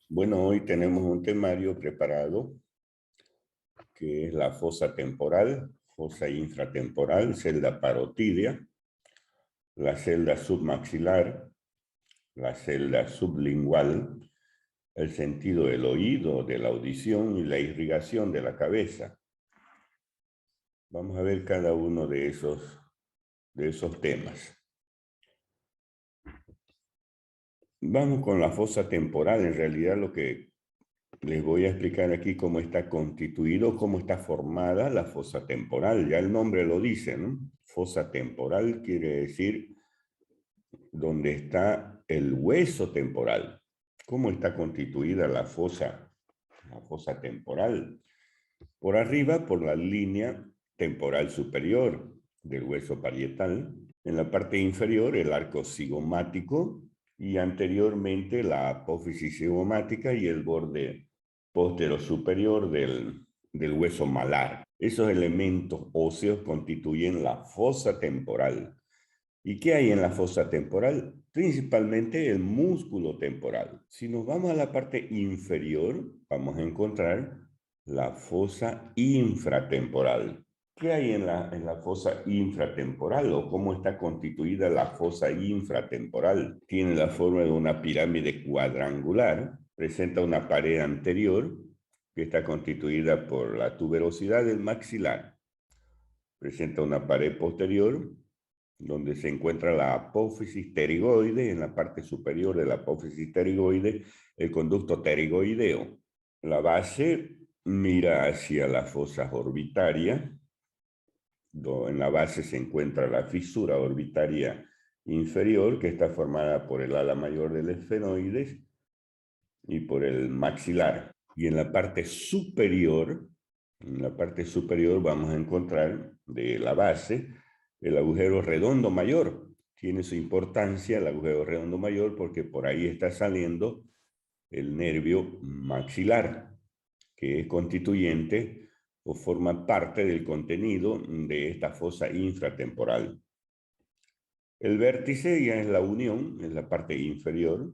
Bueno, hoy tenemos un temario preparado que es la fosa temporal, fosa infratemporal, celda parotidia, la celda submaxilar, la celda sublingual, el sentido del oído, de la audición y la irrigación de la cabeza. Vamos a ver cada uno de esos temas. Vamos con la fosa temporal. En realidad lo que les voy a explicar aquí cómo está constituido, cómo está formada la fosa temporal. Ya el nombre lo dice, ¿no? Fosa temporal quiere decir donde está el hueso temporal. ¿Cómo está constituida la fosa temporal? Por arriba, por la línea temporal superior del hueso parietal. En la parte inferior, el arco cigomático y anteriormente la apófisis cigomática y el borde póstero superior del hueso malar. Esos elementos óseos constituyen la fosa temporal. ¿Y qué hay en la fosa temporal? Principalmente el músculo temporal. Si nos vamos a la parte inferior, vamos a encontrar la fosa infratemporal. ¿Qué hay en la fosa infratemporal o cómo está constituida la fosa infratemporal? Tiene la forma de una pirámide cuadrangular, presenta una pared anterior que está constituida por la tuberosidad del maxilar. Presenta una pared posterior donde se encuentra la apófisis pterigoide, en la parte superior de la apófisis pterigoide, el conducto pterigoideo. La base mira hacia la fosa orbitaria, en la base se encuentra la fisura orbitaria inferior, que está formada por el ala mayor del esfenoides y por el maxilar. Y en la parte superior vamos a encontrar de la base el agujero redondo mayor. Tiene su importancia el agujero redondo mayor porque por ahí está saliendo el nervio maxilar, que es constituyente o forma parte del contenido de esta fosa infratemporal. El vértice ya es la unión, es la parte inferior,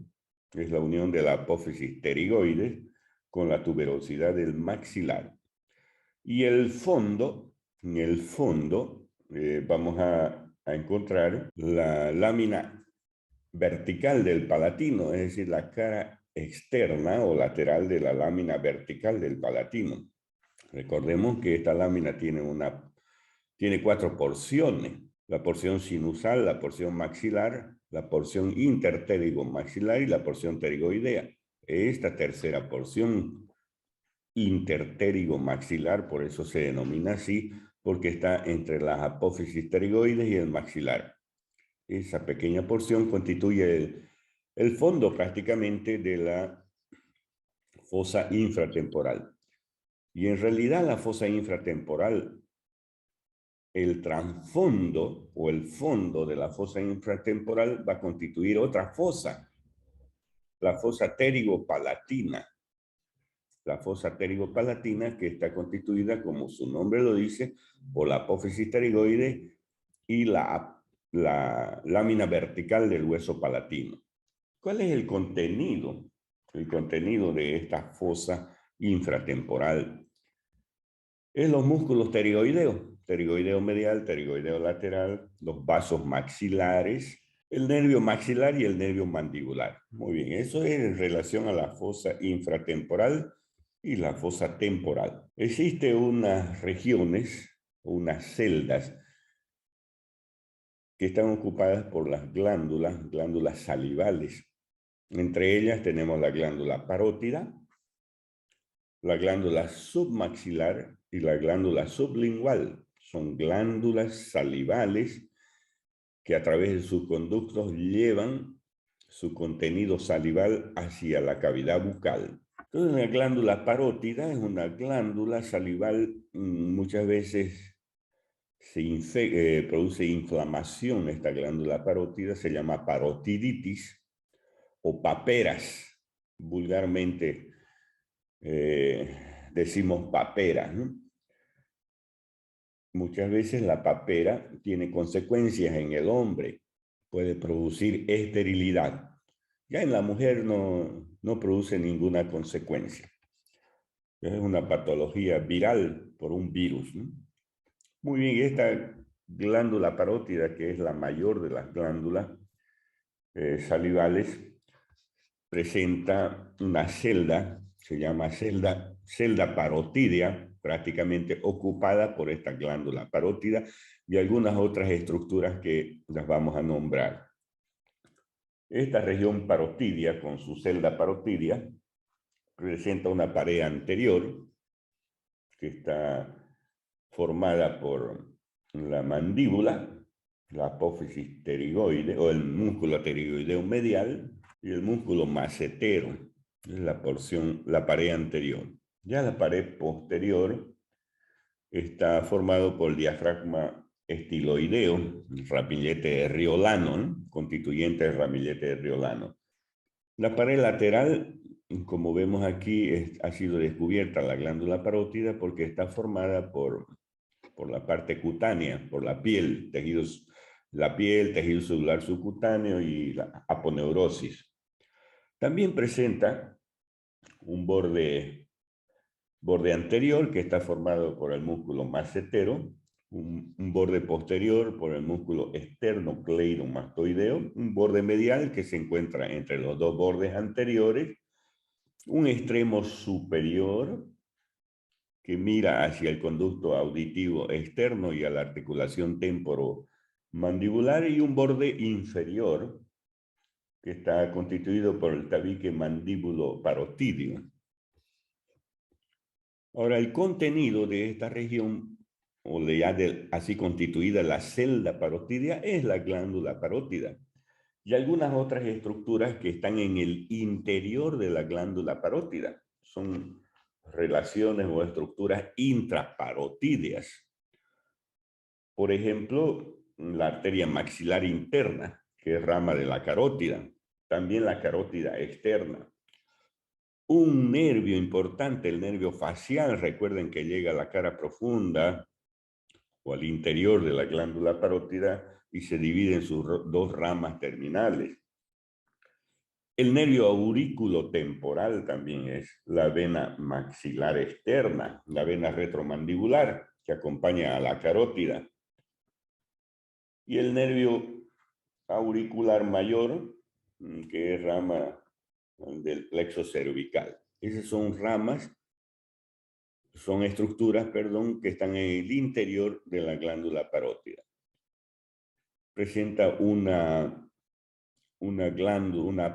es la unión de la apófisis pterigoide con la tuberosidad del maxilar. Y el fondo, en el fondo vamos a encontrar la lámina vertical del palatino, es decir, la cara externa o lateral de la lámina vertical del palatino. Recordemos que esta lámina tiene 4 porciones. La porción sinusal, la porción maxilar, la porción interpterigo maxilar y la porción pterigoidea. Esta tercera porción interpterigo maxilar, por eso se denomina así, porque está entre las apófisis pterigoides y el maxilar. Esa pequeña porción constituye el fondo prácticamente de la fosa infratemporal. Y en realidad la fosa infratemporal, el trasfondo o el fondo de la fosa infratemporal va a constituir otra fosa, la fosa pterigopalatina. La fosa pterigopalatina que está constituida, como su nombre lo dice, por la apófisis pterigoide y la lámina vertical del hueso palatino. ¿Cuál es el contenido? El contenido de esta fosa infratemporal es los músculos pterigoideos, pterigoideo medial, pterigoideo lateral, los vasos maxilares, el nervio maxilar y el nervio mandibular. Muy bien, eso es en relación a la fosa infratemporal y la fosa temporal. Existen unas regiones, unas celdas, que están ocupadas por las glándulas salivales. Entre ellas tenemos la glándula parótida, la glándula submaxilar y la glándula sublingual. Son glándulas salivales que a través de sus conductos llevan su contenido salival hacia la cavidad bucal. Entonces, la glándula parótida es una glándula salival, muchas veces produce inflamación. Esta glándula parótida se llama parotiditis o paperas, vulgarmente decimos paperas, ¿no? Muchas veces la papera tiene consecuencias en el hombre, puede producir esterilidad. Ya en la mujer no produce ninguna consecuencia. Es una patología viral por un virus, ¿no? Muy bien, y esta glándula parótida, que es la mayor de las glándulas salivales, presenta una celda, se llama celda parotídea, prácticamente ocupada por esta glándula parótida y algunas otras estructuras que las vamos a nombrar. Esta región parotídea, con su celda parotídea, presenta una pared anterior que está formada por la mandíbula, la apófisis pterigoide o el músculo pterigoideo medial y el músculo macetero, es la pared anterior. Ya la pared posterior está formado por el diafragma estiloideo, el ramillete de Riolano, ¿no? Constituyente del ramillete de Riolano. La pared lateral, como vemos aquí, ha sido descubierta la glándula parótida porque está formada por la parte cutánea, por la piel, tejido celular subcutáneo y la aponeurosis. También presenta un borde anterior que está formado por el músculo macetero, un borde posterior por el músculo esternocleidomastoideo, un borde medial que se encuentra entre los dos bordes anteriores, un extremo superior que mira hacia el conducto auditivo externo y a la articulación temporomandibular, y un borde inferior que está constituido por el tabique mandíbulo-parotídeo. Ahora, el contenido de esta región, o así constituida la celda parotídea, es la glándula parótida y algunas otras estructuras que están en el interior de la glándula parótida. Son relaciones o estructuras intraparotídeas. Por ejemplo, la arteria maxilar interna, que es rama de la carótida, también la carótida externa. Un nervio importante, el nervio facial, recuerden que llega a la cara profunda o al interior de la glándula parótida y se divide en sus dos ramas terminales. El nervio auriculotemporal también es la vena maxilar externa, la vena retromandibular que acompaña a la carótida. Y el nervio auricular mayor, que es rama del plexo cervical. Esas son estructuras, que están en el interior de la glándula parótida. Presenta una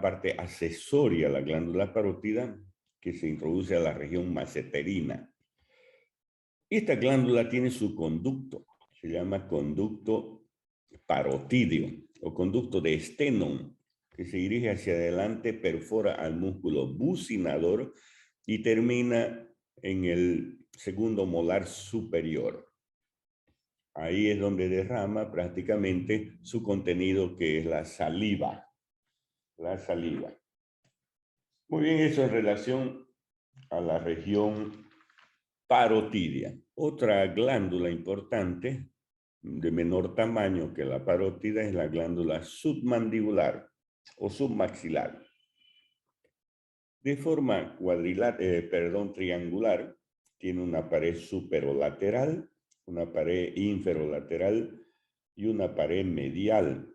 parte accesoria a la glándula parótida que se introduce a la región maceterina. Esta glándula tiene su conducto, se llama conducto parotídeo o conducto de Stenón, que se dirige hacia adelante, perfora al músculo bucinador y termina en el segundo molar superior. Ahí es donde derrama prácticamente su contenido, que es la saliva. La saliva. Muy bien, eso en relación a la región parotídea. Otra glándula importante, de menor tamaño que la parótida, es la glándula submandibular o submaxilar. De forma triangular, tiene una pared superolateral, una pared inferolateral y una pared medial.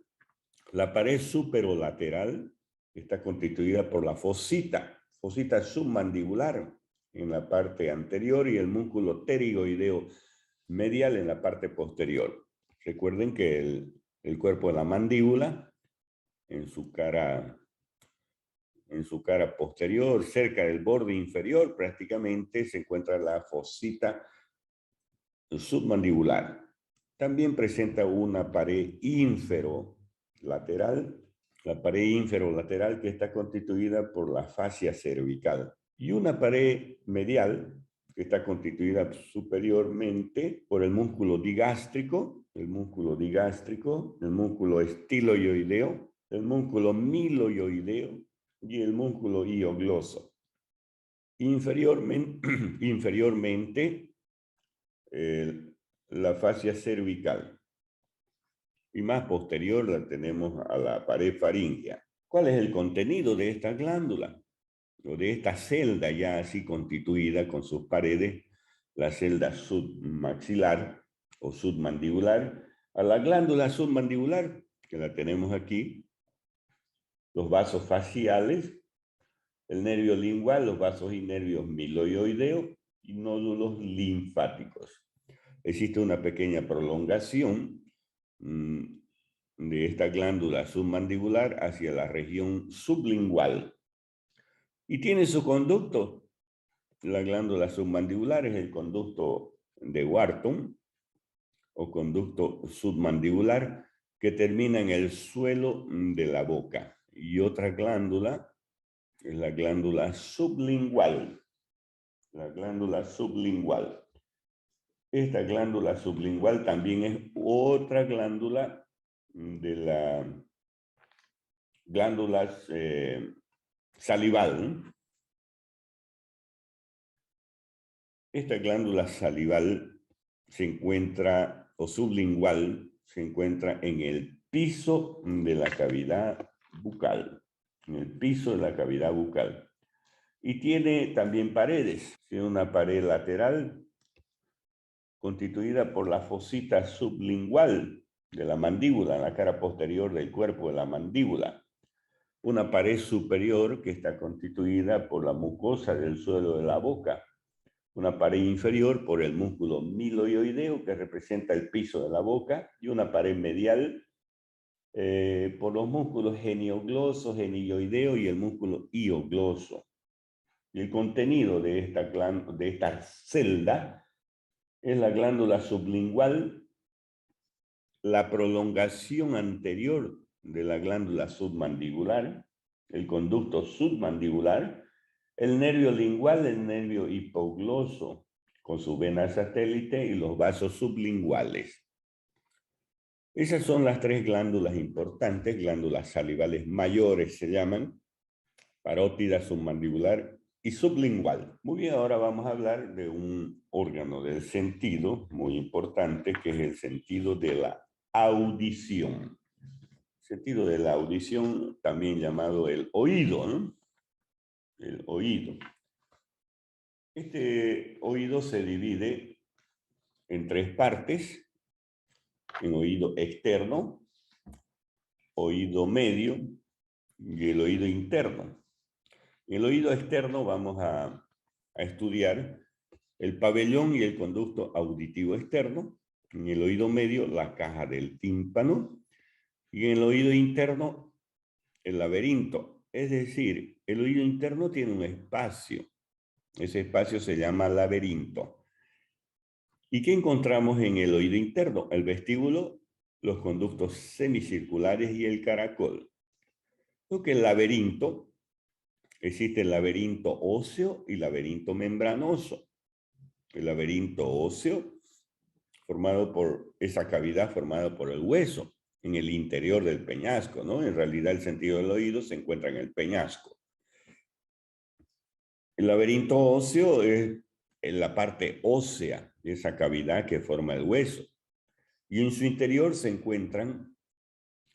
La pared superolateral está constituida por la fosita submandibular en la parte anterior y el músculo pterigoideo medial en la parte posterior. Recuerden que el cuerpo de la mandíbula, en su cara posterior, cerca del borde inferior, prácticamente se encuentra la fosita submandibular. También presenta una pared inferolateral, la pared inferolateral que está constituida por la fascia cervical, y una pared medial que está constituida superiormente por el músculo digástrico, el músculo estiloioideo, el músculo miloioideo y el músculo hiogloso. Inferiormente la fascia cervical. Y más posterior la tenemos a la pared faríngea, ¿Cuál es el contenido de esta glándula? O de esta celda ya así constituida con sus paredes, la celda submaxilar o submandibular, a la glándula submandibular, que la tenemos aquí, los vasos faciales, el nervio lingual, los vasos y nervios miloioideos y nódulos linfáticos. Existe una pequeña prolongación de esta glándula submandibular hacia la región sublingual. Y tiene su conducto. La glándula submandibular es el conducto de Wharton o conducto submandibular que termina en el suelo de la boca. Y otra glándula es la glándula sublingual. La glándula sublingual. Esta glándula sublingual también es otra glándula de las glándulas salival. Esta glándula salival se encuentra, o sublingual, se encuentra en el piso de la cavidad bucal. En el piso de la cavidad bucal. Y tiene también paredes. Tiene una pared lateral constituida por la fosita sublingual de la mandíbula, en la cara posterior del cuerpo de la mandíbula. Una pared superior que está constituida por la mucosa del suelo de la boca. Una pared inferior por el músculo miloioideo que representa el piso de la boca y una pared medial por los músculos geniogloso, genioideo y el músculo hiogloso. Y el contenido de esta celda es la glándula sublingual, la prolongación anterior de la glándula submandibular, el conducto submandibular, el nervio lingual, el nervio hipogloso, con su vena satélite y los vasos sublinguales. Esas son las tres glándulas importantes, glándulas salivales mayores se llaman, parótida, submandibular y sublingual. Muy bien, ahora vamos a hablar de un órgano del sentido muy importante, que es el sentido de la audición. Sentido de la audición, también llamado el oído, ¿no? El oído. Este oído se divide en tres partes, en oído externo, oído medio y el oído interno. En el oído externo vamos a estudiar el pabellón y el conducto auditivo externo, en el oído medio la caja del tímpano y en el oído interno el laberinto. Es decir, el oído interno tiene un espacio. Ese espacio se llama laberinto. ¿Y qué encontramos en el oído interno? El vestíbulo, los conductos semicirculares y el caracol. Lo que el laberinto, existe el laberinto óseo y laberinto membranoso. El laberinto óseo, formado por esa cavidad formada por el hueso, en el interior del peñasco, ¿no? En realidad el sentido del oído se encuentra en el peñasco. El laberinto óseo es en la parte ósea de esa cavidad que forma el hueso. Y en su interior se encuentran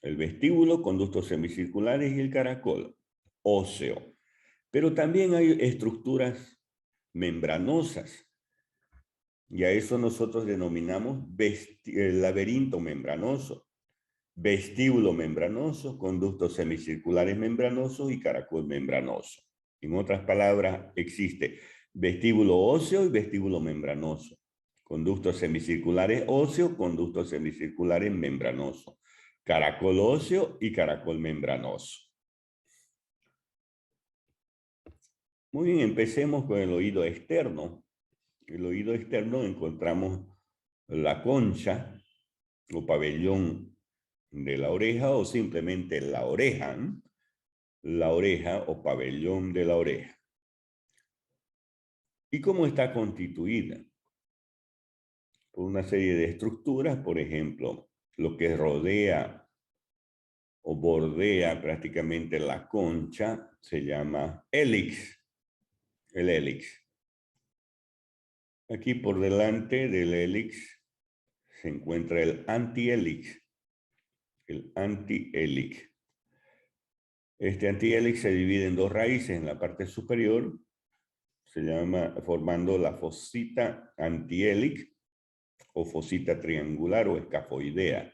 el vestíbulo, conductos semicirculares y el caracol óseo. Pero también hay estructuras membranosas. Y a eso nosotros denominamos el laberinto membranoso, vestíbulo membranoso, conductos semicirculares membranosos y caracol membranoso. En otras palabras, existe vestíbulo óseo y vestíbulo membranoso, conductos semicirculares óseo, conductos semicirculares membranoso, caracol óseo y caracol membranoso. Muy bien, empecemos con el oído externo. El oído externo encontramos la concha o pabellón de la oreja o simplemente la oreja o pabellón de la oreja. ¿Y cómo está constituida? Por una serie de estructuras, por ejemplo, lo que rodea o bordea prácticamente la concha se llama hélix, el hélix. Aquí por delante del hélix se encuentra el antihélix. El antihélix. Este antihélix se divide en dos raíces en la parte superior, se llama formando la fosita antihélix o fosita triangular o escafoidea.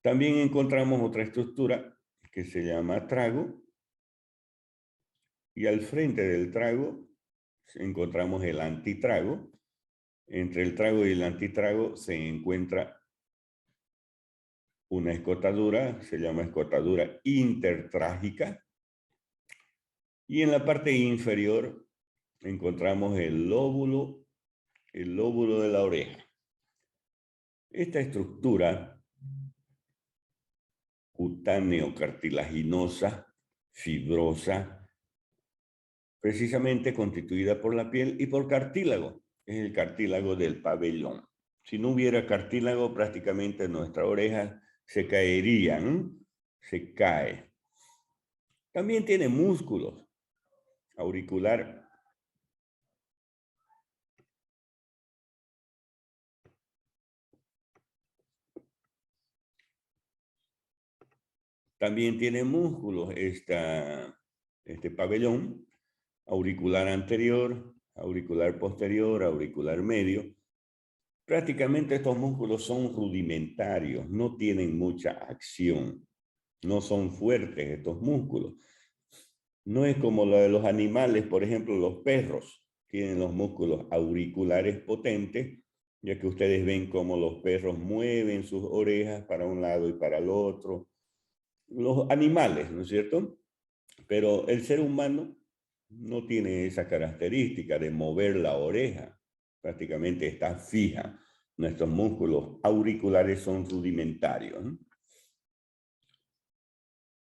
También encontramos otra estructura que se llama trago, y al frente del trago encontramos el antitrago. Entre el trago y el antitrago se encuentra una escotadura, se llama escotadura intertrágica, y en la parte inferior encontramos el lóbulo de la oreja. Esta estructura cutáneo-cartilaginosa, fibrosa, precisamente constituida por la piel y por cartílago. Es el cartílago del pabellón. Si no hubiera cartílago, prácticamente nuestra oreja se caería, ¿no? Se cae. También tiene músculos auricular. También tiene músculos este pabellón, auricular anterior, auricular posterior, auricular medio. Prácticamente estos músculos son rudimentarios, no tienen mucha acción, no son fuertes estos músculos. No es como lo de los animales, por ejemplo, los perros tienen los músculos auriculares potentes, ya que ustedes ven cómo los perros mueven sus orejas para un lado y para el otro. Los animales, ¿no es cierto? Pero el ser humano no tiene esa característica de mover la oreja, prácticamente está fija. Nuestros músculos auriculares son rudimentarios, ¿no?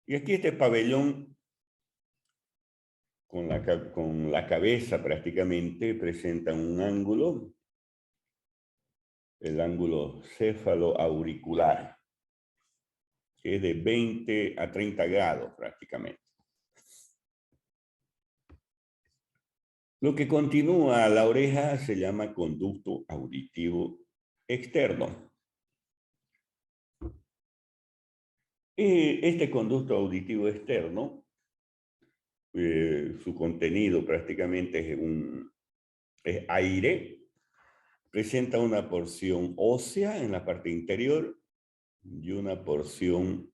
Y aquí este pabellón con la cabeza prácticamente presenta un ángulo, el ángulo céfalo-auricular, que es de 20 a 30 grados prácticamente. Lo que continúa a la oreja se llama conducto auditivo externo. Este conducto auditivo externo, su contenido prácticamente es aire, presenta una porción ósea en la parte interior y una porción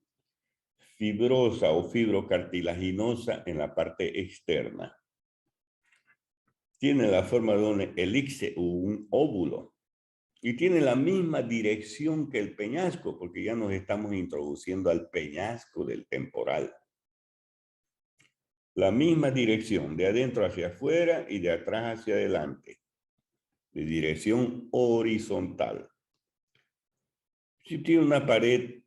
fibrosa o fibrocartilaginosa en la parte externa. Tiene la forma de un elixir o un óvulo y tiene la misma dirección que el peñasco, porque ya nos estamos introduciendo al peñasco del temporal. La misma dirección, de adentro hacia afuera y de atrás hacia adelante, de dirección horizontal. Si tiene una pared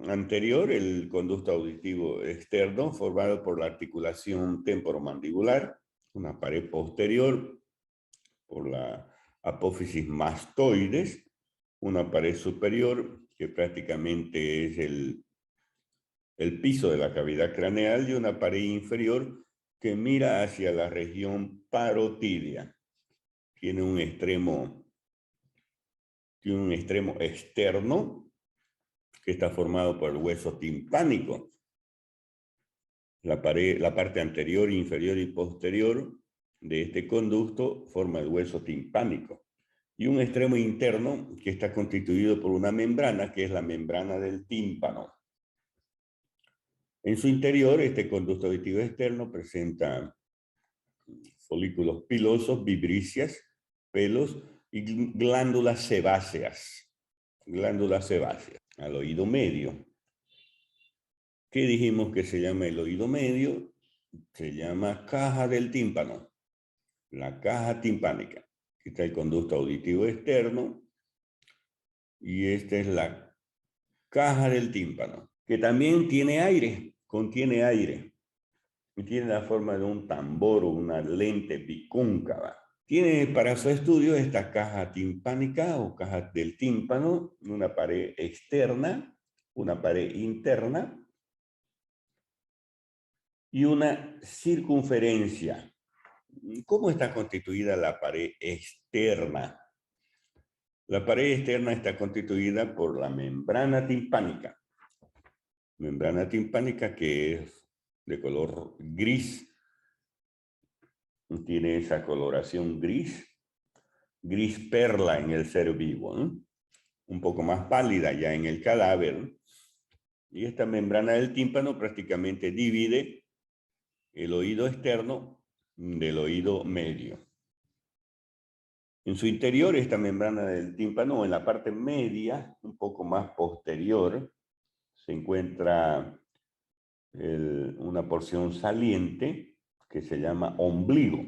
anterior, el conducto auditivo externo, formado por la articulación temporomandibular, una pared posterior por la apófisis mastoides, una pared superior que prácticamente es el piso de la cavidad craneal, y una pared inferior que mira hacia la región parotidia. Tiene un extremo externo que está formado por el hueso timpánico. La parte anterior, inferior y posterior de este conducto forma el hueso timpánico. Y un extremo interno que está constituido por una membrana, que es la membrana del tímpano. En su interior, este conducto auditivo externo presenta folículos pilosos, vibríceas, pelos y glándulas sebáceas. Glándulas sebáceas. Al oído medio. ¿Qué dijimos que se llama el oído medio? Se llama caja del tímpano. La caja timpánica. Aquí está el conducto auditivo externo. Y esta es la caja del tímpano, que también tiene aire, contiene aire. Y tiene la forma de un tambor o una lente bicóncava. Tiene para su estudio esta caja timpánica o caja del tímpano, una pared externa, una pared interna y una circunferencia. ¿Cómo está constituida la pared externa? La pared externa está constituida por la membrana timpánica. Membrana timpánica que es de color gris. Tiene esa coloración gris perla en el ser vivo, ¿no? Un poco más pálida ya en el cadáver. Y esta membrana del tímpano prácticamente divide el oído externo del oído medio. En su interior, esta membrana del tímpano, en la parte media, un poco más posterior, se encuentra una porción saliente que se llama ombligo,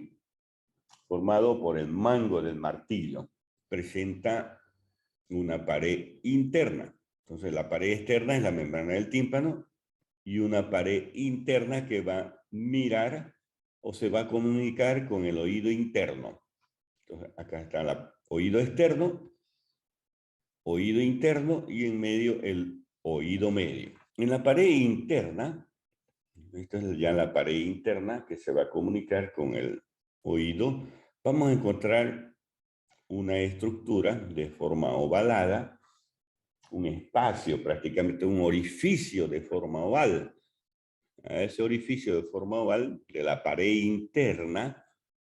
formado por el mango del martillo. Presenta una pared interna. Entonces, la pared externa es la membrana del tímpano y una pared interna que va a mirar o se va a comunicar con el oído interno. Entonces, acá está el oído externo, oído interno y en medio el oído medio. En la pared interna, esta es ya la pared interna que se va a comunicar con el oído, vamos a encontrar una estructura de forma ovalada, un espacio, prácticamente un orificio de forma oval. A ese orificio de forma oval de la pared interna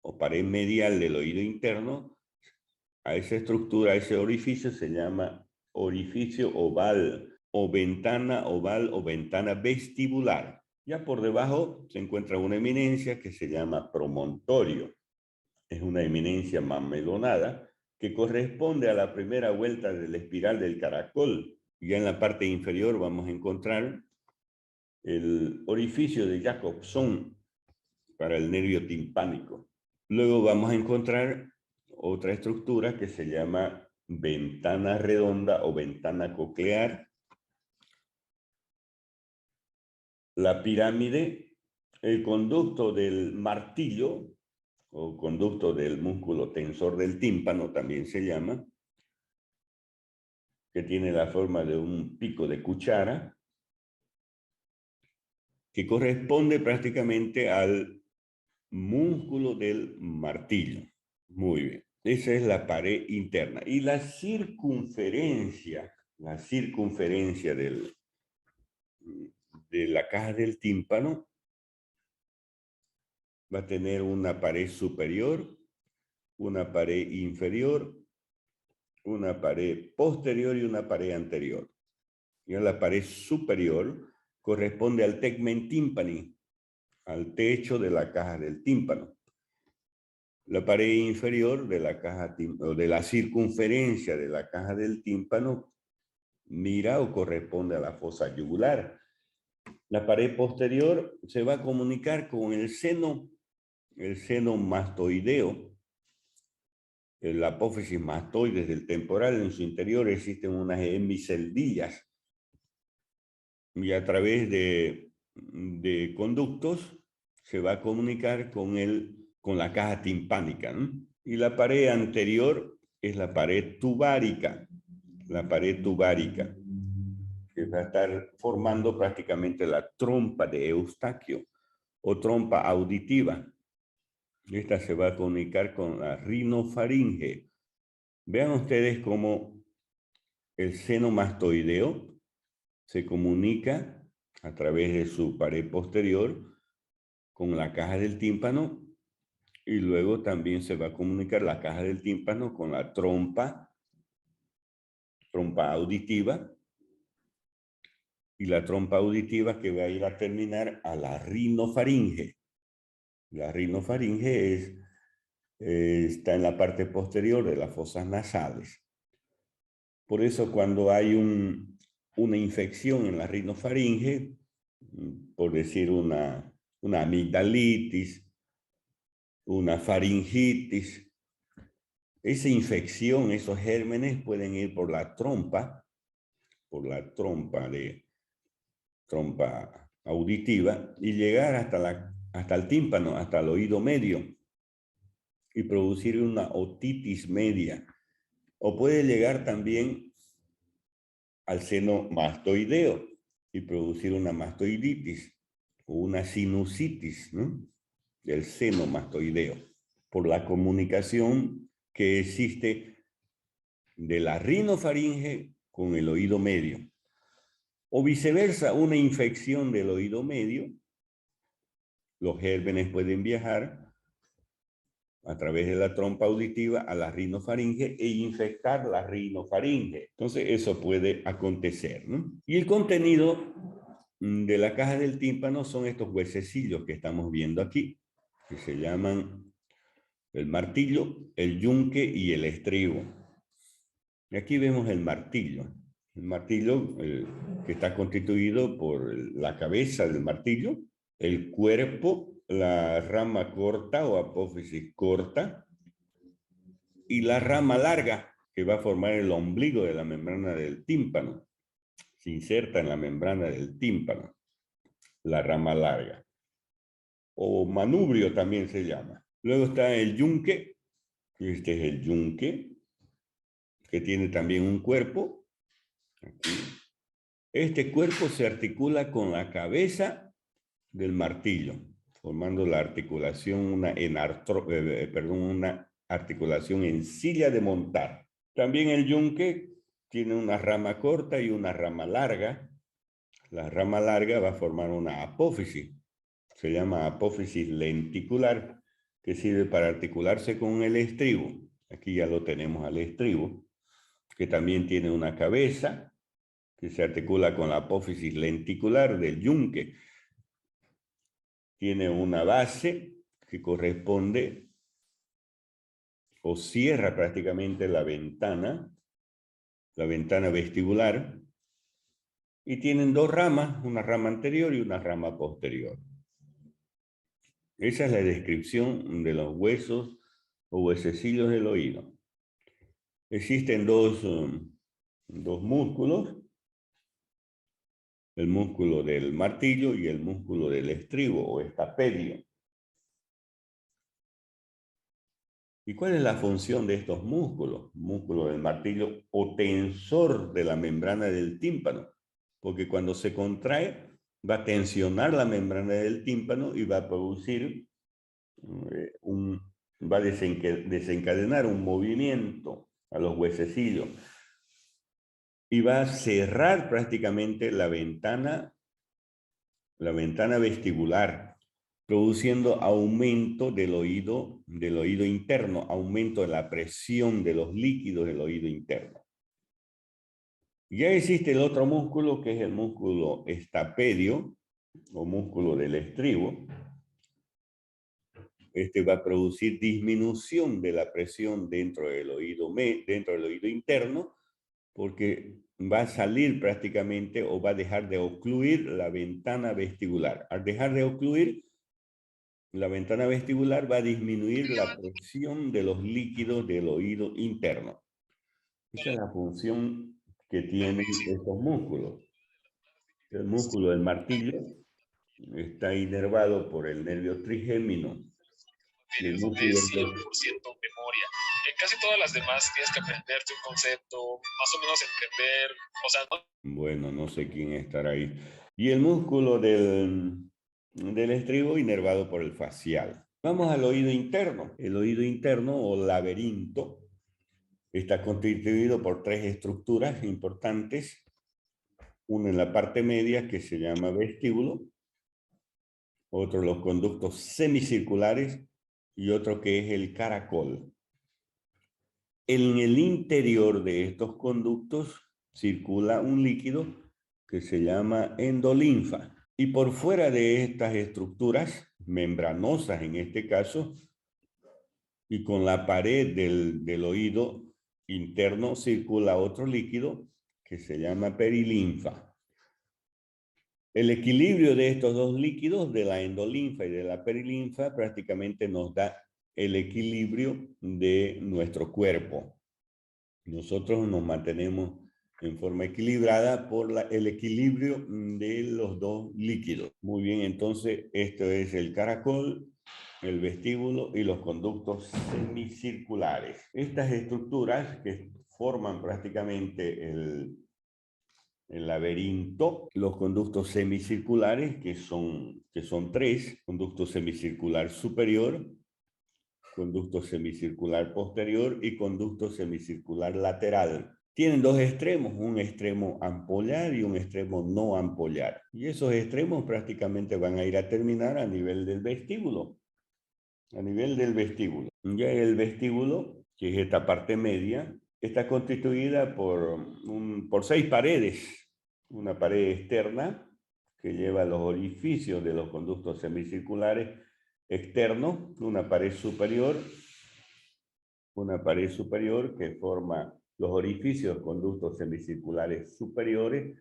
o pared medial del oído interno, a esa estructura, a ese orificio se llama orificio oval o ventana oval o ventana vestibular. Ya por debajo se encuentra una eminencia que se llama promontorio. Es una eminencia mamelonada que corresponde a la primera vuelta de la espiral del caracol. Ya en la parte inferior vamos a encontrar el orificio de Jacobson para el nervio timpánico. Luego vamos a encontrar otra estructura que se llama ventana redonda o ventana coclear. La pirámide, el conducto del martillo o conducto del músculo tensor del tímpano también se llama, que tiene la forma de un pico de cuchara, que corresponde prácticamente al músculo del martillo. Muy bien. Esa es la pared interna. Y la circunferencia de la caja del tímpano va a tener una pared superior, una pared inferior, una pared posterior y una pared anterior. Y la pared superior corresponde al tegmen tympani, al techo de la caja del tímpano. La pared inferior de la caja o de la circunferencia de la caja del tímpano mira o corresponde a la fosa yugular. La pared posterior se va a comunicar con el seno mastoideo, la apófisis mastoides del temporal. En su interior existen unas hemiceldillas y a través de conductos se va a comunicar con la caja timpánica, ¿no? Y la pared anterior es la pared tubárica, que va a estar formando prácticamente la trompa de Eustaquio o trompa auditiva. Esta se va a comunicar con la rinofaringe. Vean ustedes cómo el seno mastoideo se comunica a través de su pared posterior con la caja del tímpano y luego también se va a comunicar la caja del tímpano con la trompa auditiva, y la trompa auditiva que va a ir a terminar a la rinofaringe. La rinofaringe está en la parte posterior de las fosas nasales. Por eso cuando hay una infección en la rinofaringe, por decir una amigdalitis, una faringitis, esa infección, esos gérmenes pueden ir por la trompa auditiva y llegar hasta el tímpano, hasta el oído medio y producir una otitis media. O puede llegar también al seno mastoideo y producir una mastoiditis o una sinusitis, ¿no?, del seno mastoideo, por la comunicación que existe de la rinofaringe con el oído medio. O viceversa, una infección del oído medio. Los gérmenes pueden viajar a través de la trompa auditiva a la rinofaringe e infectar la rinofaringe. Entonces eso puede acontecer, ¿no? Y el contenido de la caja del tímpano son estos huesecillos que estamos viendo aquí, que se llaman el martillo, el yunque y el estribo. Y aquí vemos el martillo. El martillo que está constituido por la cabeza del martillo, el cuerpo, la rama corta o apófisis corta y la rama larga que va a formar el ombligo de la membrana del tímpano. Se inserta en la membrana del tímpano, la rama larga. O manubrio también se llama. Luego está el yunque. Este es el yunque, que tiene también un cuerpo. Aquí. Este cuerpo se articula con la cabeza del martillo, formando la articulación, una articulación en silla de montar. También el yunque tiene una rama corta y una rama larga. La rama larga va a formar una apófisis. Se llama apófisis lenticular, que sirve para articularse con el estribo. Aquí ya lo tenemos al estribo, que también tiene una cabeza, que se articula con la apófisis lenticular del yunque. Tiene una base que corresponde o cierra prácticamente la ventana vestibular, y tienen dos ramas, una rama anterior y una rama posterior. Esa es la descripción de los huesos o huesecillos del oído. Existen dos músculos, el músculo del martillo y el músculo del estribo o estapedio. ¿Y cuál es la función de estos músculos? Músculo del martillo o tensor de la membrana del tímpano, porque cuando se contrae va a tensionar la membrana del tímpano y va a producir va a desencadenar un movimiento a los huesecillos y va a cerrar prácticamente la ventana vestibular, produciendo aumento del oído interno, aumento de la presión de los líquidos del oído interno. Ya existe el otro músculo, que es el músculo estapedio o músculo del estribo. Este va a producir disminución de la presión dentro del oído interno, porque va a salir prácticamente o va a dejar de ocluir la ventana vestibular. Al dejar de ocluir la ventana vestibular, va a disminuir la presión de los líquidos del oído interno. Esa es la función que tienen estos músculos. El músculo del martillo está inervado por el nervio trigémino. Y el músculo es 100% memoria. En casi todas las demás tienes que aprenderte un concepto, más o menos entender, o sea, ¿no? Bueno, no sé quién estará ahí. Y el músculo del estribo inervado por el facial. Vamos al oído interno. El oído interno o laberinto está constituido por tres estructuras importantes. Una en la parte media que se llama vestíbulo, otro los conductos semicirculares y otro que es el caracol. En el interior de estos conductos circula un líquido que se llama endolinfa. Y por fuera de estas estructuras, membranosas en este caso, y con la pared del oído interno circula otro líquido que se llama perilinfa. El equilibrio de estos dos líquidos, de la endolinfa y de la perilinfa, prácticamente nos da el equilibrio de nuestro cuerpo. Nosotros nos mantenemos en forma equilibrada por el equilibrio de los dos líquidos. Muy bien, entonces esto es el caracol, el vestíbulo y los conductos semicirculares. Estas estructuras que forman prácticamente el laberinto, los conductos semicirculares, que son tres: conducto semicircular superior, conducto semicircular posterior y conducto semicircular lateral. tienen dos extremos, un extremo ampollar y un extremo no ampollar. Y esos extremos prácticamente van a ir a terminar a nivel del vestíbulo. A nivel del vestíbulo. Ya el vestíbulo, que es esta parte media, está constituida por 6 paredes. Una pared externa que lleva los orificios de los conductos semicirculares externos, una pared superior que forma los orificios conductos semicirculares superiores,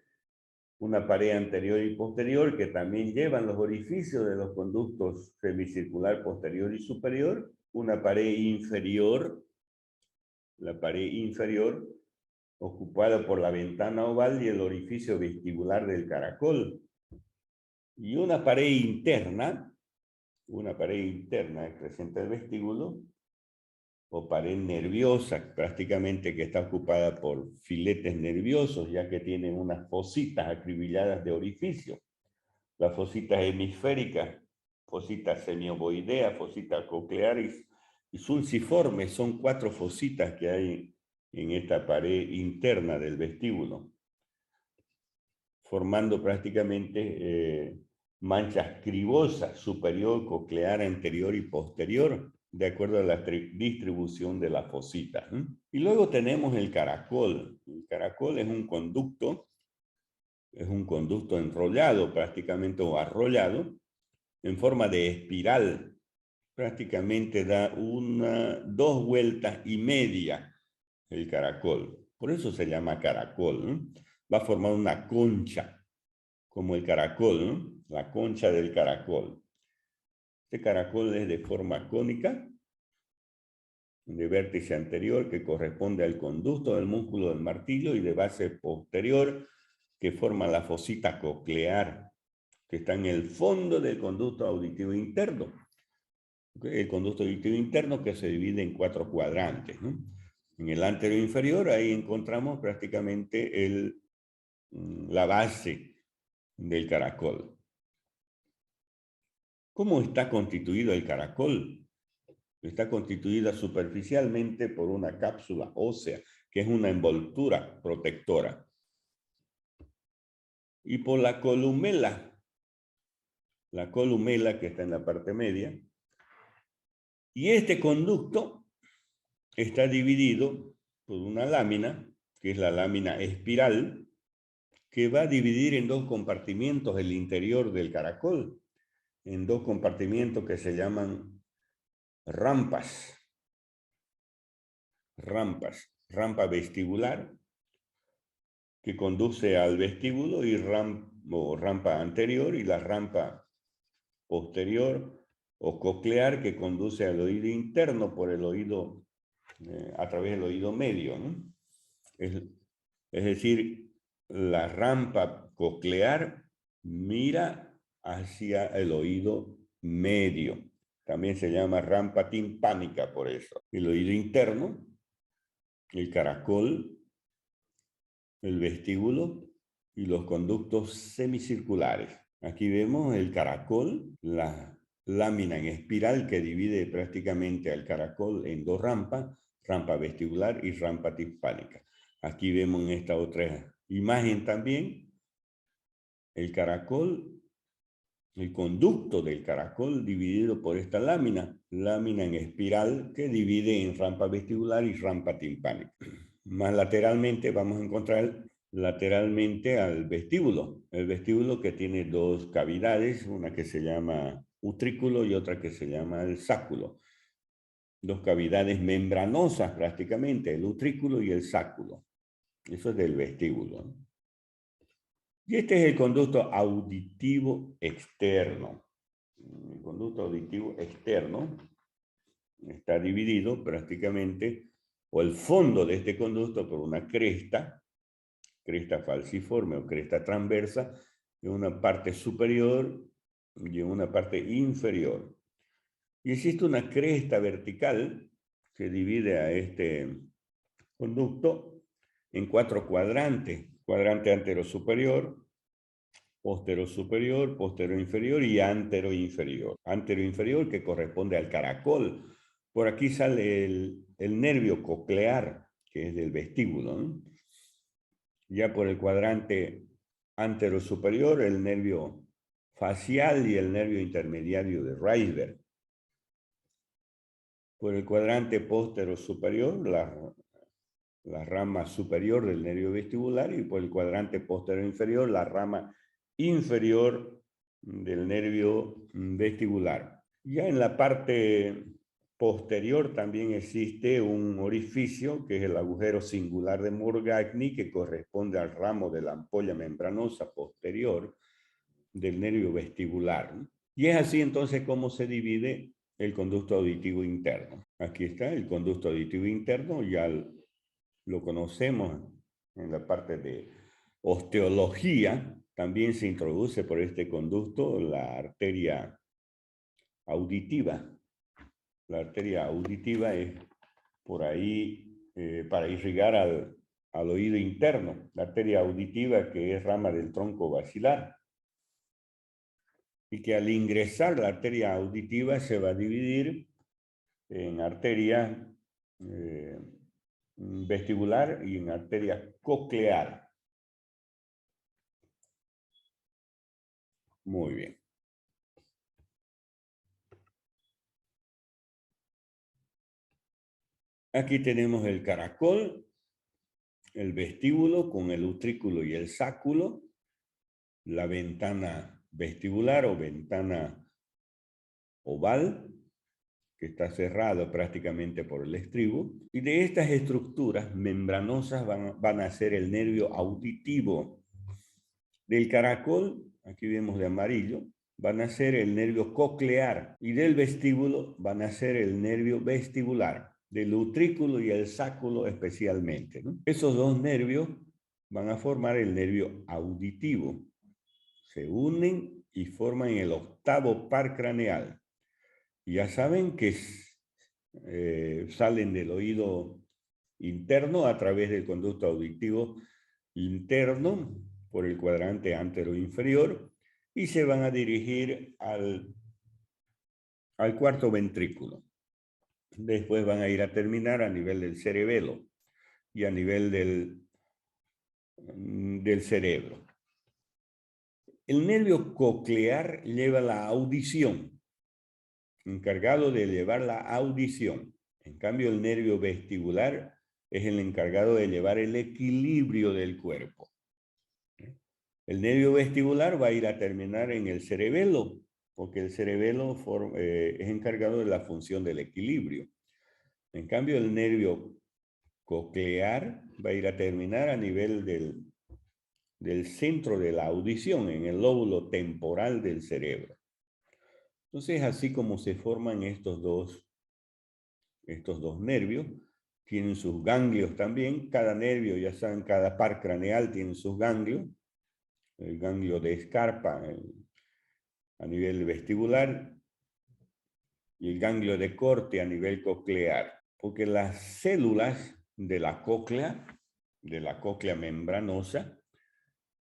una pared anterior y posterior que también llevan los orificios de los conductos semicircular posterior y superior, una pared inferior, la pared inferior ocupada por la ventana oval y el orificio vestibular del caracol, y una pared interna que presenta el vestíbulo, o pared nerviosa, prácticamente que está ocupada por filetes nerviosos, ya que tienen unas fositas acribilladas de orificio. Las fositas hemisféricas, fositas semiovoideas, fositas cocleares y sulciformes son 4 fositas que hay en esta pared interna del vestíbulo, formando prácticamente manchas cribosas superior, coclear, anterior y posterior, de acuerdo a la distribución de las fositas. Y luego tenemos el caracol. El caracol es un conducto enrollado prácticamente o arrollado en forma de espiral. Prácticamente da 2 vueltas y media el caracol. Por eso se llama caracol. Va a formar una concha, como el caracol, la concha del caracol. Este caracol es de forma cónica, de vértice anterior que corresponde al conducto del músculo del martillo y de base posterior que forma la fosita coclear, que está en el fondo del conducto auditivo interno. El conducto auditivo interno que se divide en 4 cuadrantes. En el anterior inferior, ahí encontramos prácticamente la base del caracol. ¿Cómo está constituido el caracol? Está constituida superficialmente por una cápsula ósea, que es una envoltura protectora, y por la columela que está en la parte media. Y este conducto está dividido por una lámina, que es la lámina espiral, que va a dividir en 2 compartimientos el interior del caracol, en 2 compartimientos que se llaman rampas. Rampa vestibular, que conduce al vestíbulo, y rampa anterior, y la rampa posterior o coclear, que conduce al oído interno por el oído, a través del oído medio, ¿no? Es decir, la rampa coclear mira hacia el oído medio. También se llama rampa timpánica por eso. El oído interno, el caracol, el vestíbulo y los conductos semicirculares. Aquí vemos el caracol, la lámina en espiral que divide prácticamente al caracol en 2 rampas, rampa vestibular y rampa timpánica. Aquí vemos en esta otra imagen también el caracol, el conducto del caracol dividido por esta lámina en espiral que divide en rampa vestibular y rampa timpánica. Más lateralmente vamos a encontrar lateralmente al vestíbulo. El vestíbulo que tiene 2 cavidades, una que se llama utrículo y otra que se llama el sáculo. 2 cavidades membranosas prácticamente, el utrículo y el sáculo. Eso es del vestíbulo. Y este es el conducto auditivo externo. El conducto auditivo externo está dividido prácticamente, o el fondo de este conducto, por una cresta falciforme o cresta transversa, en una parte superior y en una parte inferior. Y existe una cresta vertical que divide a este conducto en 4 cuadrantes: cuadrante antero superior, posterior inferior y antero inferior. Antero inferior, que corresponde al caracol. Por aquí sale el nervio coclear, que es del vestíbulo, ¿no? Ya por el cuadrante anterosuperior, el nervio facial y el nervio intermediario de Reisberg. Por el cuadrante posterosuperior, la rama superior del nervio vestibular, y por el cuadrante posterior inferior, la rama inferior del nervio vestibular. Ya en la parte posterior también existe un orificio, que es el agujero singular de Morgagni, que corresponde al ramo de la ampolla membranosa posterior del nervio vestibular. Y es así entonces como se divide el conducto auditivo interno. Aquí está el conducto auditivo interno, ya lo conocemos en la parte de osteología. También se introduce por este conducto la arteria auditiva. La arteria auditiva es por ahí para irrigar al oído interno. La arteria auditiva, que es rama del tronco basilar, y que al ingresar la arteria auditiva se va a dividir en arteria vestibular y en arteria coclear. Muy bien. Aquí tenemos el caracol, el vestíbulo con el utrículo y el sáculo, la ventana vestibular o ventana oval, que está cerrado prácticamente por el estribo, y de estas estructuras membranosas van a ser el nervio auditivo. Del caracol, aquí vemos de amarillo, van a ser el nervio coclear, y del vestíbulo van a ser el nervio vestibular, del utrículo y el sáculo especialmente, ¿no? Esos dos nervios van a formar el nervio auditivo. Se unen y forman el octavo par craneal. Ya saben que salen del oído interno a través del conducto auditivo interno por el cuadrante antero-inferior y se van a dirigir al cuarto ventrículo. Después van a ir a terminar a nivel del cerebelo y a nivel del cerebro. El nervio coclear lleva la audición, encargado de llevar la audición. En cambio, el nervio vestibular es el encargado de llevar el equilibrio del cuerpo. El nervio vestibular va a ir a terminar en el cerebelo, porque el cerebelo es encargado de la función del equilibrio. En cambio, el nervio coclear va a ir a terminar a nivel del centro de la audición, en el lóbulo temporal del cerebro. Entonces, así como se forman estos dos nervios, tienen sus ganglios también. Cada nervio, ya saben, cada par craneal tiene sus ganglios. El ganglio de Scarpa a nivel vestibular y el ganglio de Corte a nivel coclear. Porque las células de la cóclea membranosa,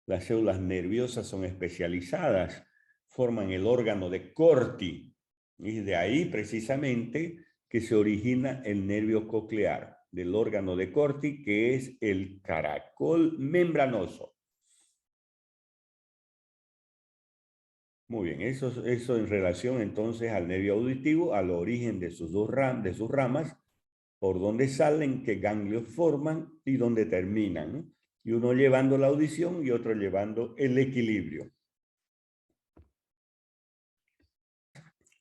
las células nerviosas son especializadas, forman el órgano de Corti. Y de ahí precisamente que se origina el nervio coclear, del órgano de Corti, que es el caracol membranoso. Muy bien, eso en relación entonces al nervio auditivo, al origen de sus ramas, por dónde salen, qué ganglios forman y dónde terminan, ¿no? Y uno llevando la audición y otro llevando el equilibrio.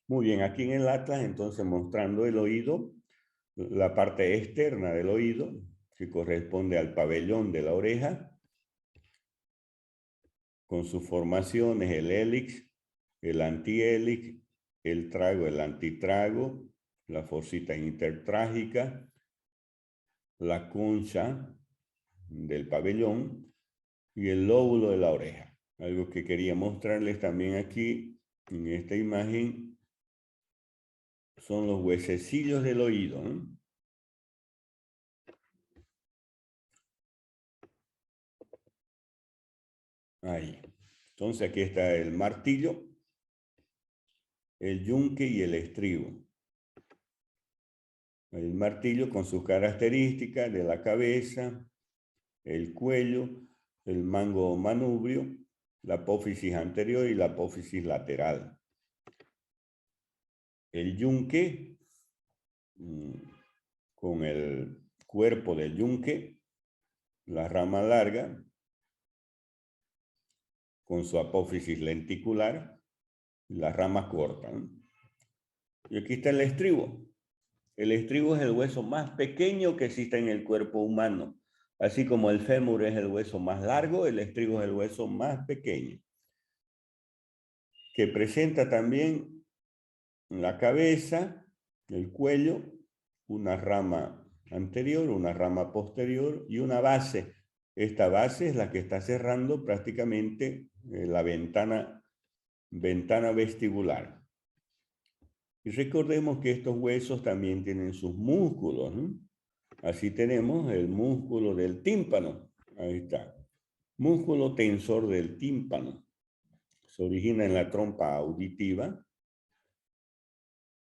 Muy bien, aquí en el atlas entonces mostrando el oído, la parte externa del oído, que corresponde al pabellón de la oreja, con sus formaciones, el hélix, el antihélix, el trago, el antitrago, la fosita intertrágica, la concha del pabellón y el lóbulo de la oreja. Algo que quería mostrarles también aquí en esta imagen son los huesecillos del oído, ¿no? Ahí. Entonces aquí está el martillo, el yunque y el estribo. El martillo con sus características de la cabeza, el cuello, el mango manubrio, la apófisis anterior y la apófisis lateral. El yunque, con el cuerpo del yunque, la rama larga, con su apófisis lenticular, la rama corta, ¿no? Y aquí está el estribo. El estribo es el hueso más pequeño que existe en el cuerpo humano. Así como el fémur es el hueso más largo, el estribo es el hueso más pequeño, que presenta también la cabeza, el cuello, una rama anterior, una rama posterior y una base. Esta base es la que está cerrando prácticamente la ventana vestibular. Y recordemos que estos huesos también tienen sus músculos, ¿no? Así tenemos el músculo del tímpano. Ahí está. Músculo tensor del tímpano. Se origina en la trompa auditiva,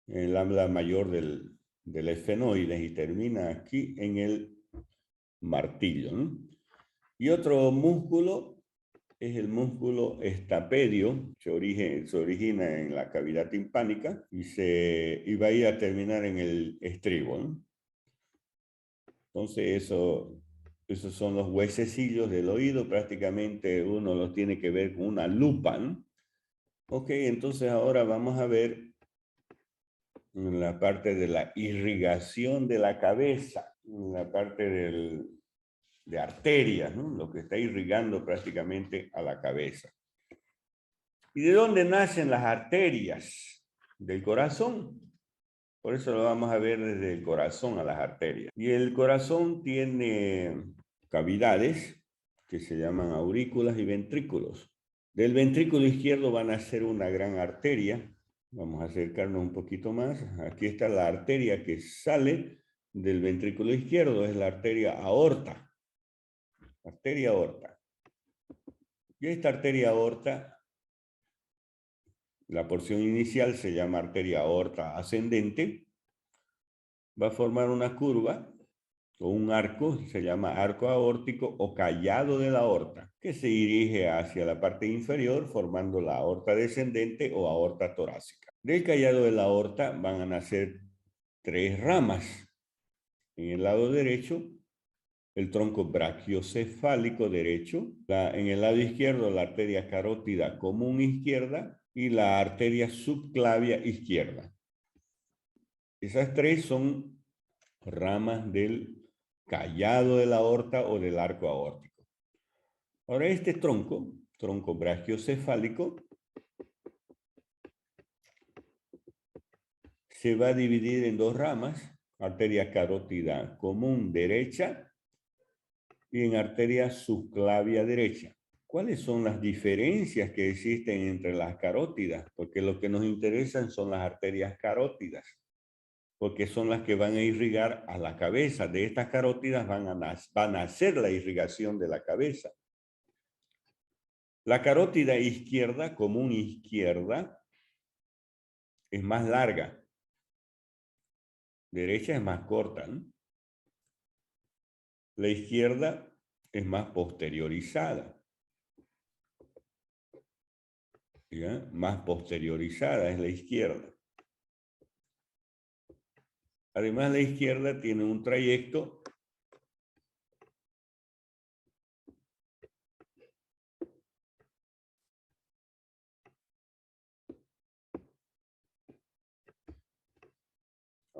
en el habla mayor del esfenoides y termina aquí en el martillo, ¿no? Y otro músculo es el músculo estapedio, se origina en la cavidad timpánica y va a ir a terminar en el estribo, ¿no? Entonces esos son los huesecillos del oído, prácticamente uno los tiene que ver con una lupa, ¿no? Ok, entonces ahora vamos a ver la parte de la irrigación de la cabeza, la parte de arterias, ¿no? Lo que está irrigando prácticamente a la cabeza. ¿Y de dónde nacen las arterias? Del corazón. Por eso lo vamos a ver desde el corazón a las arterias. Y el corazón tiene cavidades que se llaman aurículas y ventrículos. Del ventrículo izquierdo van a ser una gran arteria. Vamos a acercarnos un poquito más. Aquí está la arteria que sale del ventrículo izquierdo, es la arteria aorta. Arteria aorta. Y esta arteria aorta, la porción inicial se llama arteria aorta ascendente, va a formar una curva o un arco, se llama arco aórtico o callado de la aorta, que se dirige hacia la parte inferior formando la aorta descendente o aorta torácica. Del callado de la aorta van a nacer 3 ramas. En el lado derecho, el tronco brachiocefálico derecho, en el lado izquierdo la arteria carótida común izquierda y la arteria subclavia izquierda. Esas 3 son ramas del callado de la aorta o del arco aórtico. Ahora este tronco brachiocefálico, se va a dividir en 2 ramas, arteria carótida común derecha y en arteria subclavia derecha. ¿Cuáles son las diferencias que existen entre las carótidas? Porque lo que nos interesan son las arterias carótidas, porque son las que van a irrigar a la cabeza. De estas carótidas van a hacer la irrigación de la cabeza. La carótida izquierda, común izquierda, es más larga. Derecha es más corta, ¿no? La izquierda es más posteriorizada. ¿Ya? Más posteriorizada es la izquierda. Además, la izquierda tiene un trayecto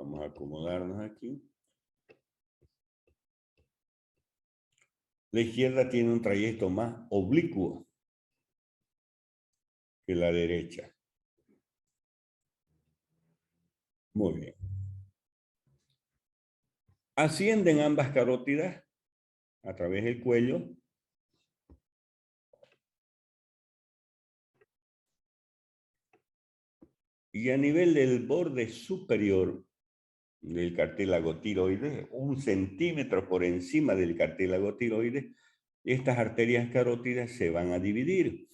vamos a acomodarnos aquí. La izquierda tiene un trayecto más oblicuo que la derecha. Muy bien. Ascienden ambas carótidas a través del cuello y a nivel del borde superior del cartílago tiroides, 1 centímetro por encima del cartílago tiroides, estas arterias carótidas se van a dividir.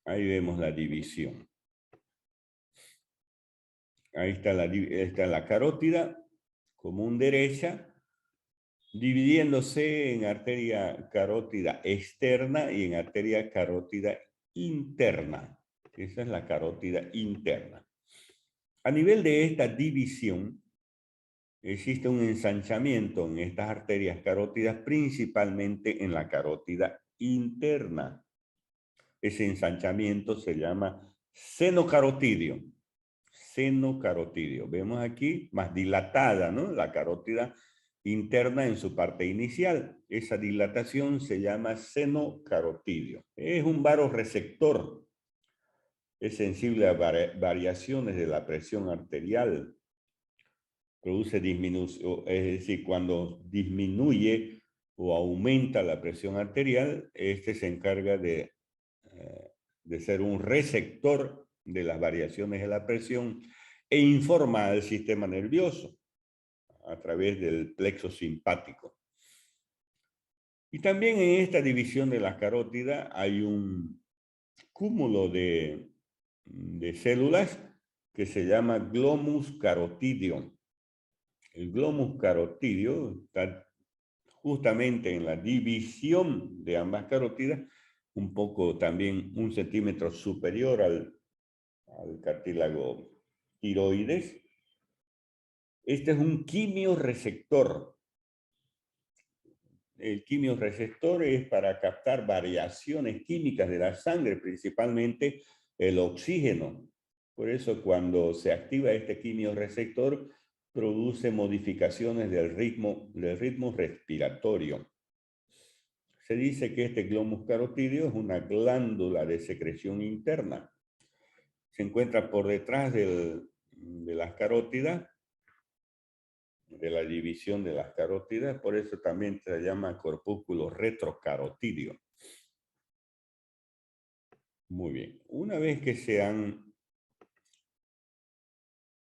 Ahí vemos la división. Ahí está la carótida común derecha dividiéndose en arteria carótida externa y en arteria carótida interna. Esa es la carótida interna. A nivel de esta división, existe un ensanchamiento en estas arterias carótidas, principalmente en la carótida interna. Ese ensanchamiento se llama seno carotidio. Seno carotidio. Vemos aquí más dilatada, ¿no? La carótida interna en su parte inicial. Esa dilatación se llama seno carotidio. Es un vasoreceptor. Es sensible a variaciones de la presión arterial. Produce disminución, es decir, cuando disminuye o aumenta la presión arterial, este se encarga de ser un receptor de las variaciones de la presión e informa al sistema nervioso a través del plexo simpático. Y también en esta división de la carótida hay un cúmulo de células que se llama glomus carotidio. El glomus carotidio está justamente en la división de ambas carótidas, un poco también 1 centímetro superior al cartílago tiroides. Este es un quimioreceptor. El quimioreceptor es para captar variaciones químicas de la sangre, principalmente el oxígeno. Por eso cuando se activa este quimioreceptor, produce modificaciones del ritmo respiratorio. Se dice que este glomus carotidio es una glándula de secreción interna. Se encuentra por detrás de las carótidas, de la división de las carótidas, por eso también se llama corpúsculo retrocarotidio. Muy bien, una vez que se han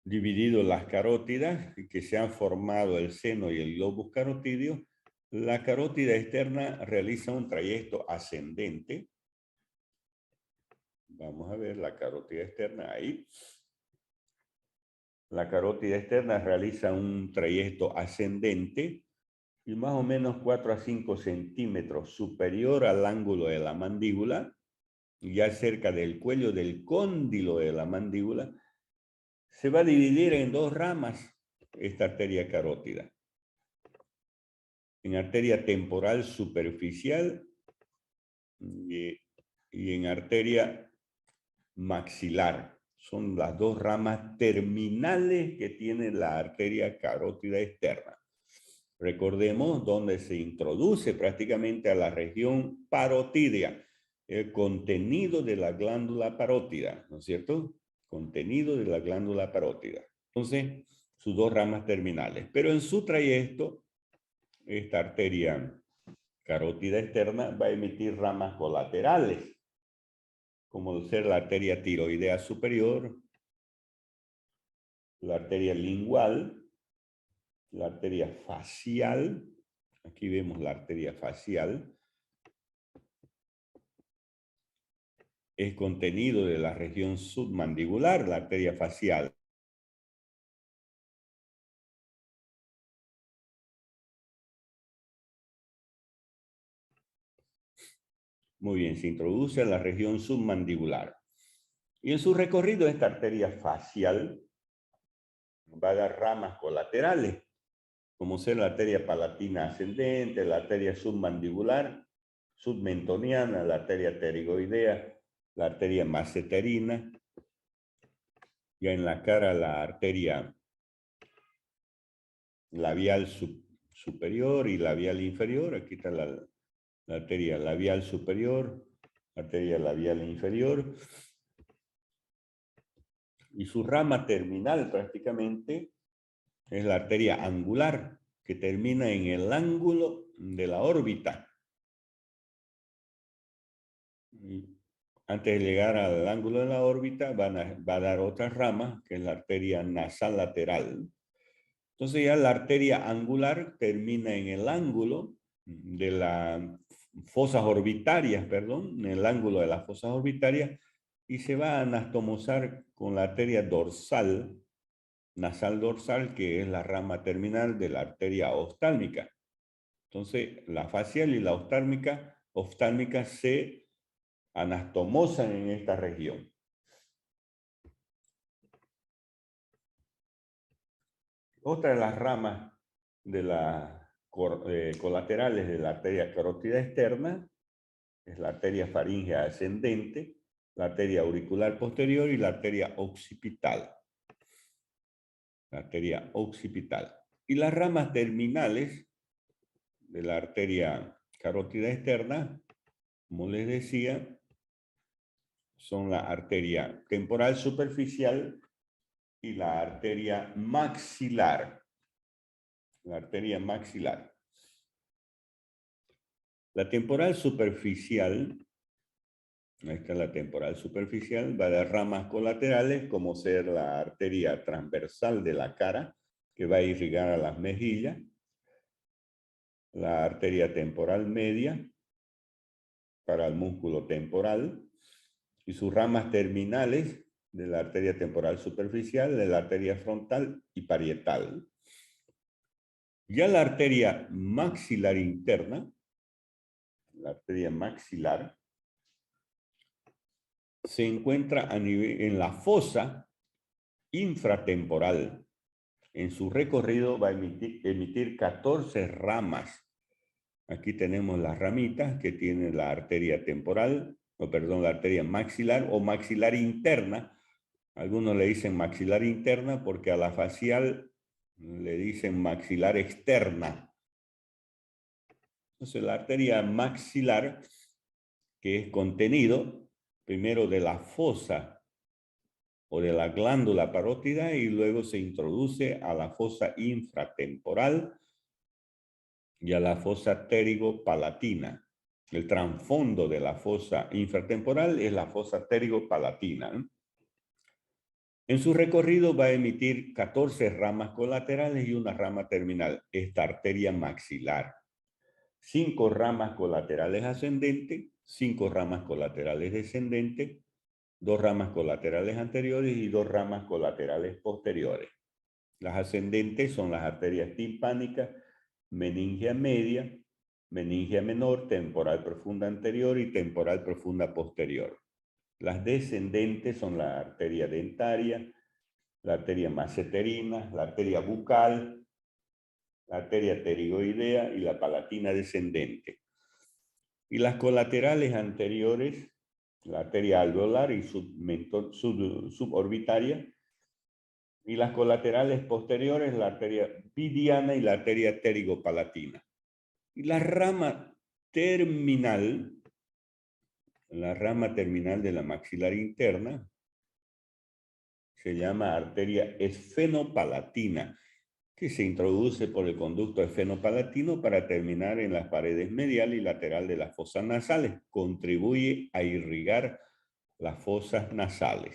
dividido las carótidas y que se han formado el seno y el globus carotidio, la carótida externa realiza un trayecto ascendente. Vamos a ver la carótida externa ahí. La carótida externa realiza un trayecto ascendente y más o menos 4 a 5 centímetros superior al ángulo de la mandíbula, ya cerca del cuello del cóndilo de la mandíbula. Se va a dividir en 2 ramas esta arteria carótida. En arteria temporal superficial y en arteria maxilar. Son las 2 ramas terminales que tiene la arteria carótida externa. Recordemos dónde se introduce prácticamente a la región parotídea, el contenido de la glándula parótida, ¿no es cierto? Contenido de la glándula parótida. Entonces, sus 2 ramas terminales. Pero en su trayecto, esta arteria carótida externa va a emitir ramas colaterales, como ser la arteria tiroidea superior, la arteria lingual, la arteria facial. Aquí vemos la arteria facial. Es contenido de la región submandibular, la arteria facial. Muy bien, se introduce en la región submandibular. Y en su recorrido, esta arteria facial va a dar ramas colaterales, como ser la arteria palatina ascendente, la arteria submandibular, submentoniana, la arteria pterigoidea, la arteria masseterina. Ya en la cara, la arteria labial superior y labial inferior. Aquí está la arteria labial superior, arteria labial inferior. Y su rama terminal prácticamente es la arteria angular, que termina en el ángulo de la órbita. Y antes de llegar al ángulo de la órbita, va a dar otra rama, que es la arteria nasal lateral. Entonces ya la arteria angular termina en el ángulo de las fosas orbitarias, perdón, en el ángulo de las fosas orbitarias, y se va a anastomosar con la arteria dorsal, nasal dorsal, que es la rama terminal de la arteria oftálmica. Entonces, la facial y la oftálmica se anastomosan en esta región. Otra de las ramas de las colaterales de la arteria carótida externa es la arteria faríngea ascendente, la arteria auricular posterior y la arteria occipital. La arteria occipital. Y las ramas terminales de la arteria carótida externa, como les decía, son la arteria temporal superficial y la arteria maxilar. La arteria maxilar. La temporal superficial, ahí está la temporal superficial, va de ramas colaterales como ser la arteria transversal de la cara, que va a irrigar a las mejillas, la arteria temporal media para el músculo temporal y sus ramas terminales de la arteria temporal superficial, de la arteria frontal y parietal. Ya la arteria maxilar interna, la arteria maxilar, se encuentra en la fosa infratemporal. En su recorrido va a emitir 14 ramas. Aquí tenemos las ramitas que tiene la arteria temporal, la arteria maxilar o maxilar interna. Algunos le dicen maxilar interna porque a la facial le dicen maxilar externa. Entonces la arteria maxilar, que es contenido primero de la fosa o de la glándula parótida y luego se introduce a la fosa infratemporal y a la fosa pterigopalatina. El trasfondo de la fosa infratemporal es la fosa pterigopalatina. En su recorrido va a emitir 14 ramas colaterales y una rama terminal, esta arteria maxilar. 5 ramas colaterales ascendentes, 5 ramas colaterales descendentes, 2 ramas colaterales anteriores y 2 ramas colaterales posteriores. Las ascendentes son las arterias timpánicas, meningia media, meningia menor, temporal profunda anterior y temporal profunda posterior. Las descendentes son la arteria dentaria, la arteria masseterina, la arteria bucal, la arteria pterigoidea y la palatina descendente. Y las colaterales anteriores, la arteria alveolar y suborbitaria, y las colaterales posteriores, la arteria pidiana y la arteria pterigopalatina. Y la rama terminal de la maxilar interna se llama arteria esfenopalatina, que se introduce por el conducto esfenopalatino para terminar en las paredes medial y lateral de las fosas nasales. Contribuye a irrigar las fosas nasales.